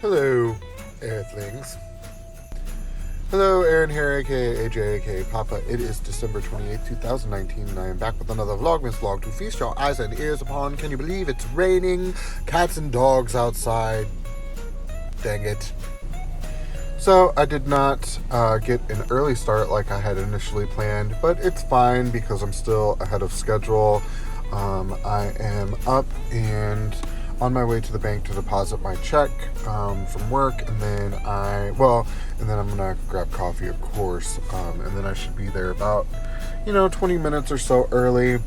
Hello, Earthlings. Hello, Aaron here, aka AJ, aka Papa. It is December 28th, 2019, and I am back with another Vlogmas vlog to feast your eyes and ears upon. Can you believe it's raining? Cats and dogs outside. Dang it. So, I did not get an early start like I had initially planned, but it's fine because I'm still ahead of schedule. I am up and on my way to the bank to deposit my check from work, and then I'm gonna grab coffee, of course, and then I should be there about 20 minutes or so early.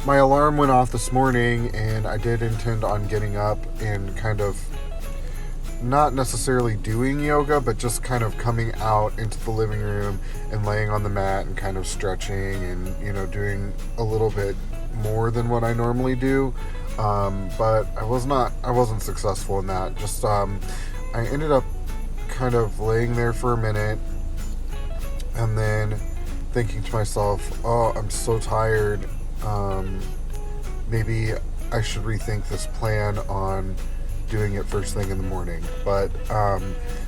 My alarm went off this morning, and I did intend on getting up and kind of not necessarily doing yoga, but just kind of coming out into the living room and laying on the mat and kind of stretching and doing a little bit more than what I normally do. But I wasn't successful in that. Just I ended up kind of laying there for a minute and then thinking to myself, oh, I'm so tired. Maybe I should rethink this plan on doing it first thing in the morning. But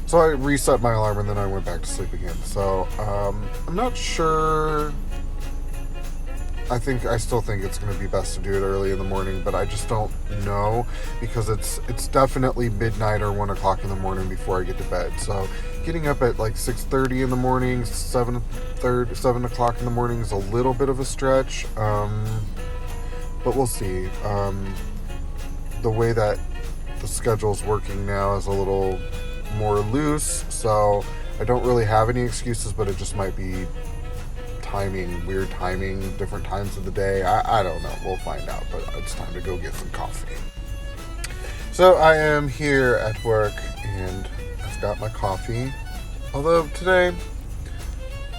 so I reset my alarm and then I went back to sleep again. So I'm not sure. I still think it's going to be best to do it early in the morning, but I just don't know because it's definitely midnight or 1 o'clock in the morning before I get to bed. So getting up at like 6:30 in the morning, 7 o'clock in the morning is a little bit of a stretch. But we'll see. The way that the schedule's working now is a little more loose, so I don't really have any excuses, but it just might be weird timing, different times of the day. I don't know. We'll find out, but it's time to go get some coffee. So I am here at work and I've got my coffee. Although today,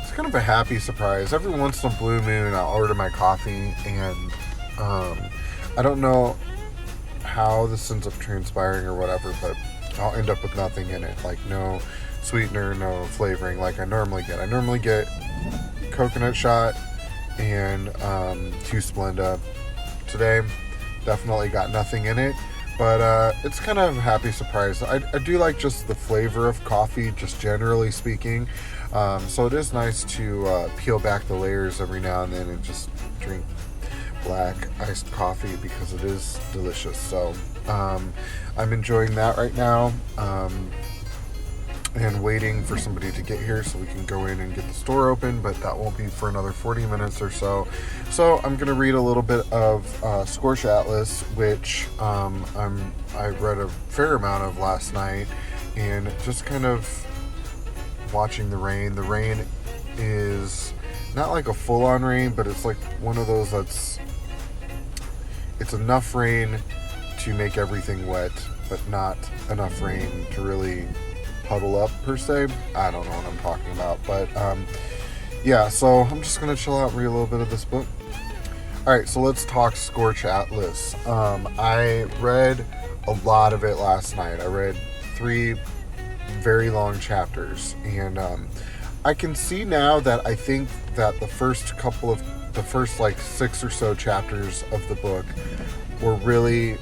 it's kind of a happy surprise. Every once in a blue moon, I'll order my coffee and I don't know how this ends up transpiring or whatever, but I'll end up with nothing in it. Like no sweetener, no flavoring like I normally get. I normally get coconut shot and 2 Splenda. Today definitely got nothing in it, but it's kind of a happy surprise. I do like just the flavor of coffee, just generally speaking, so it is nice to peel back the layers every now and then and just drink black iced coffee because it is delicious. So I'm enjoying that right now, and waiting for somebody to get here so we can go in and get the store open, but that won't be for another 40 minutes or so. So I'm going to read a little bit of Scorch Atlas, which I read a fair amount of last night, and just kind of watching the rain. The rain is not like a full-on rain, but it's like one of those it's enough rain to make everything wet, but not enough rain to really puddle up per se. I don't know what I'm talking about, but yeah, so I'm just gonna chill out and read a little bit of this book. Alright, so let's talk Scorch Atlas. I read a lot of it last night. I read 3 very long chapters, and I can see now that I think that the first like 6 or so chapters of the book were really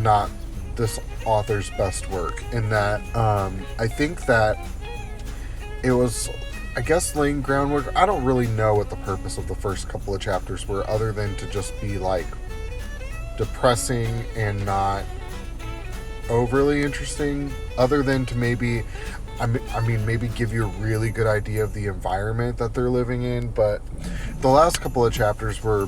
not this author's best work, in that I think that it was, I guess, laying groundwork. I don't really know what the purpose of the first couple of chapters were, other than to just be like depressing and not overly interesting, other than to maybe maybe give you a really good idea of the environment that they're living in. But the last couple of chapters were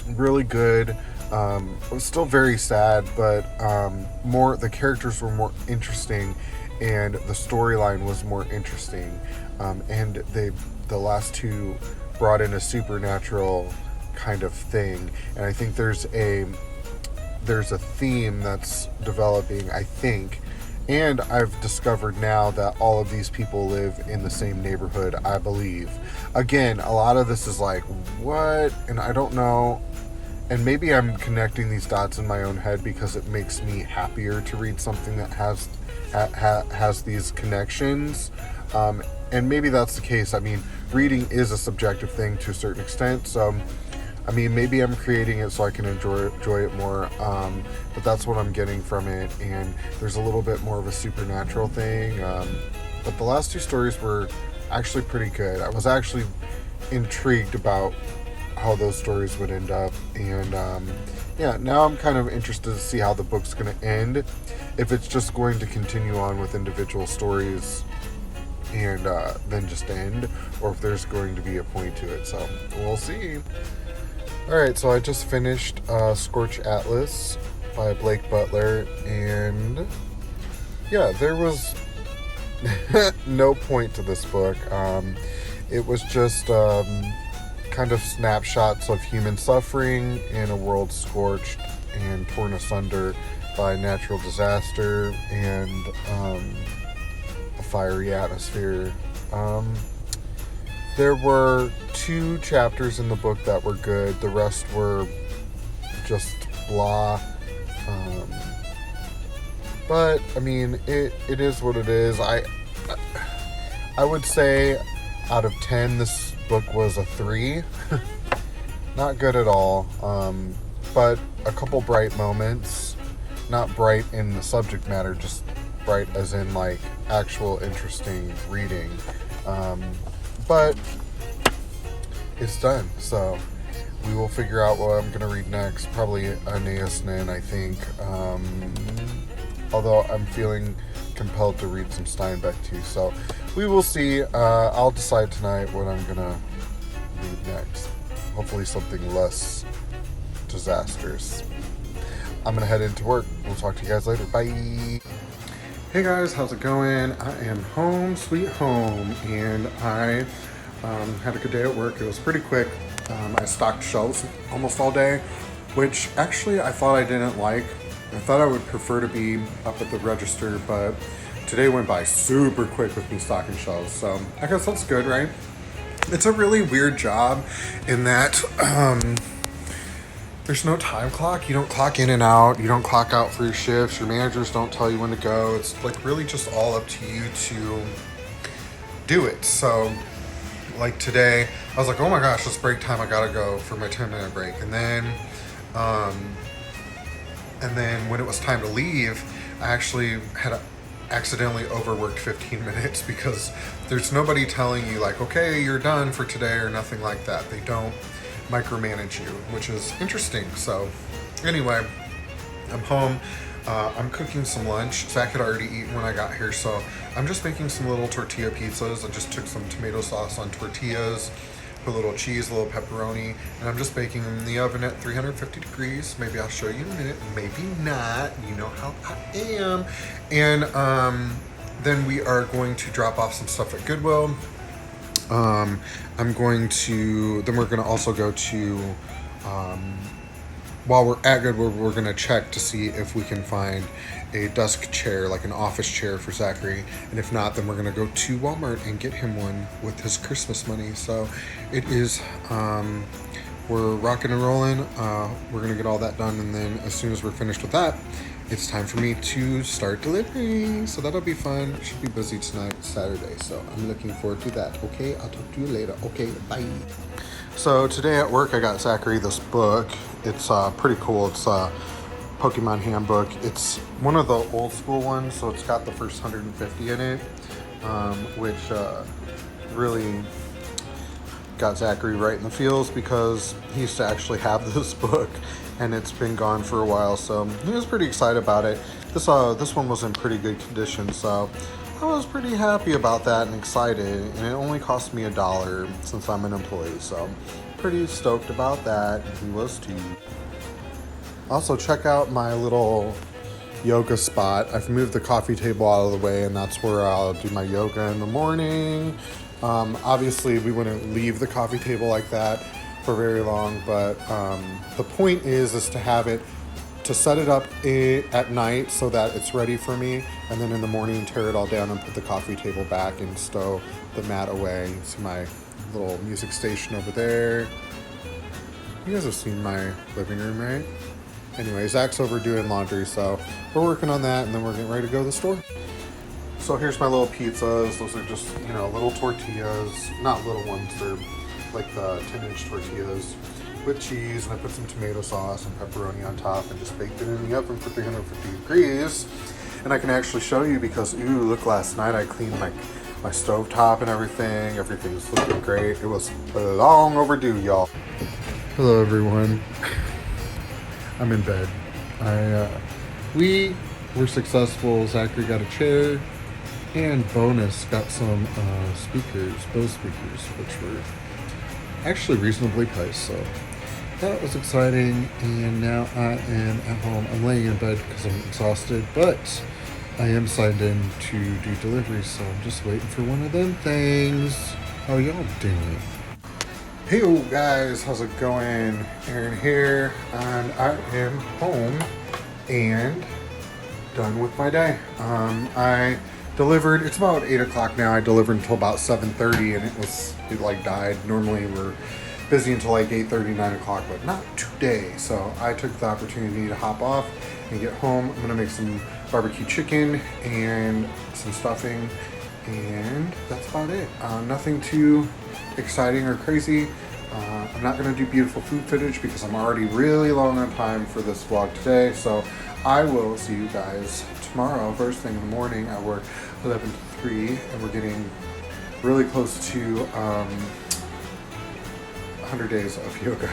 really good. It was still very sad, but the characters were more interesting and the storyline was more interesting, and the last 2 brought in a supernatural kind of thing, and I think there's a theme that's developing, I think. And I've discovered now that all of these people live in the same neighborhood, I believe. Again, a lot of this is like, what? And I don't know. And maybe I'm connecting these dots in my own head because it makes me happier to read something that has these connections. And maybe that's the case. I mean, reading is a subjective thing to a certain extent. So I mean, maybe I'm creating it so I can enjoy it more, but that's what I'm getting from it. And there's a little bit more of a supernatural thing. But the last two stories were actually pretty good. I was actually intrigued about how those stories would end up, and yeah, now I'm kind of interested to see how the book's going to end. If it's just going to continue on with individual stories and then just end, or if there's going to be a point to it. So we'll see. Alright, so I just finished Scorch Atlas by Blake Butler, and yeah, there was no point to this book. It was just kind of snapshots of human suffering in a world scorched and torn asunder by natural disaster and a fiery atmosphere. There were 2 chapters in the book that were good. The rest were just blah. But I mean, it is what it is. I would say out of 10, this book was a 3. Not good at all. But a couple bright moments. Not bright in the subject matter, just bright as in like actual interesting reading. But it's done, so we will figure out what I'm going to read next. Probably Aeneas Nin, I think. Although I'm feeling compelled to read some Steinbeck too, so we will see. I'll decide tonight what I'm going to read next. Hopefully something less disastrous. I'm going to head into work. We'll talk to you guys later. Bye. Hey guys, how's it going? I am home, sweet home, and I had a good day at work. It was pretty quick. I stocked shelves almost all day, which actually I thought I didn't like. I thought I would prefer to be up at the register, but today went by super quick with me stocking shelves, so I guess that's good, right? It's a really weird job in that there's no time clock. You don't clock in and out. You don't clock out for your shifts. Your managers don't tell you when to go. It's like really just all up to you to do it. So like today, I was like, oh my gosh, it's break time. I gotta go for my 10-minute break. And then when it was time to leave, I actually had accidentally overworked 15 minutes because there's nobody telling you like, okay, you're done for today or nothing like that. They don't micromanage you, which is interesting. So anyway, I'm home. I'm cooking some lunch. Zach had already eaten when I got here, so I'm just making some little tortilla pizzas. I just took some tomato sauce on tortillas, put a little cheese, a little pepperoni, and I'm just baking them in the oven at 350 degrees. Maybe I'll show you in a minute, maybe not. You know how I am. And then we are going to drop off some stuff at Goodwill. We're going to also go to, while we're at Goodwill, we're going to check to see if we can find a desk chair, like an office chair for Zachary. And if not, then we're going to go to Walmart and get him one with his Christmas money. So it is, we're rocking and rolling. We're going to get all that done. And then as soon as we're finished with that, it's time for me to start delivering. So that'll be fun. Should be busy tonight, Saturday. So I'm looking forward to that. Okay, I'll talk to you later. Okay, bye. So today at work, I got Zachary this book. It's pretty cool. It's a Pokemon handbook. It's one of the old school ones, so it's got the first 150 in it, which really got Zachary right in the feels because he used to actually have this book and it's been gone for a while, so he was pretty excited about it. This one was in pretty good condition, so I was pretty happy about that and excited, and it only cost me $1 since I'm an employee, so pretty stoked about that. He was too. Also, check out my little yoga spot. I've moved the coffee table out of the way, and that's where I'll do my yoga in the morning. Obviously, we wouldn't leave the coffee table like that for very long, but the point is to have it, to set it up at night so that it's ready for me, and then in the morning tear it all down and put the coffee table back and stow the mat away. See my little music station over there. You guys have seen my living room, right? Anyway, Zach's over doing laundry, so we're working on that, and then we're getting ready to go to the store. So here's my little pizzas. Those are just, little tortillas. Not little ones, they're like the 10-inch tortillas. with cheese, and I put some tomato sauce and pepperoni on top and just baked it in the oven for 350 degrees. And I can actually show you because, ooh, look, last night I cleaned my stove top and everything. Everything's looking great. It was long overdue, y'all. Hello, everyone. I'm in bed. We were successful. Zachary got a chair, and Bonus got some Bose speakers, which were actually reasonably priced. So that was exciting. And now I am at home. I'm laying in bed because I'm exhausted, but I am signed in to do deliveries, so I'm just waiting for one of them things. How y'all doing? Hey guys, how's it going? Aaron here, and I am home and done with my day. I delivered, it's about 8 o'clock now. I delivered until about 7:30, and it like died. Normally we're busy until like 8:30, 9 o'clock, but not today. So I took the opportunity to hop off and get home. I'm gonna make some barbecue chicken and some stuffing, and that's about it. Nothing too exciting or crazy. I'm not going to do beautiful food footage because I'm already really long on time for this vlog today. So I will see you guys tomorrow, first thing in the morning. I work 11 to 3, and we're getting really close to 100 days of yoga.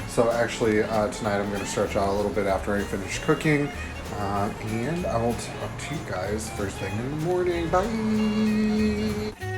So actually tonight I'm going to stretch out a little bit after I finish cooking. And I will talk to you guys first thing in the morning. Bye!